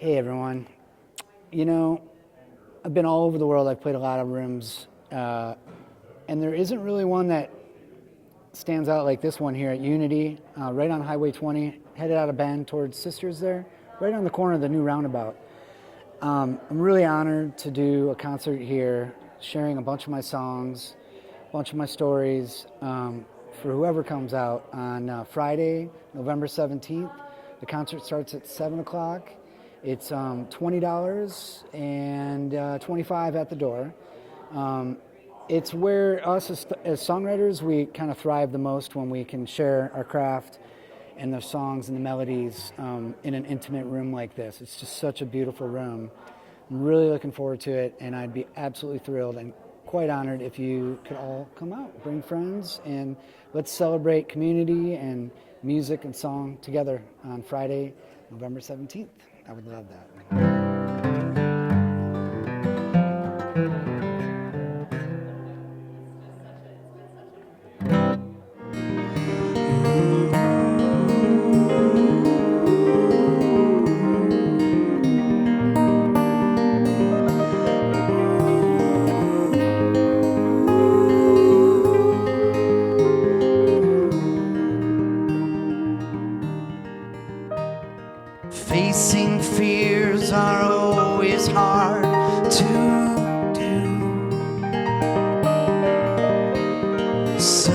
Hey everyone. You know, I've been all over the world. I've played a lot of rooms, and there isn't really one that stands out like this one here at Unity, right on Highway 20, headed out of Bend towards Sisters there, right on the corner of the new roundabout. I'm really honored to do a concert here, sharing a bunch of my songs, a bunch of my stories, for whoever comes out on Friday, November 17th. The concert starts at 7 o'clock. It's $20 and $25 at the door. It's where us as songwriters, we kind of thrive the most when we can share our craft and the songs and the melodies in an intimate room like this. It's just such a beautiful room. I'm really looking forward to it, and I'd be absolutely thrilled and quite honored if you could all come out, bring friends, and let's celebrate community and music and song together on Friday, November 17th. I would love that. Facing fears are always hard to do. So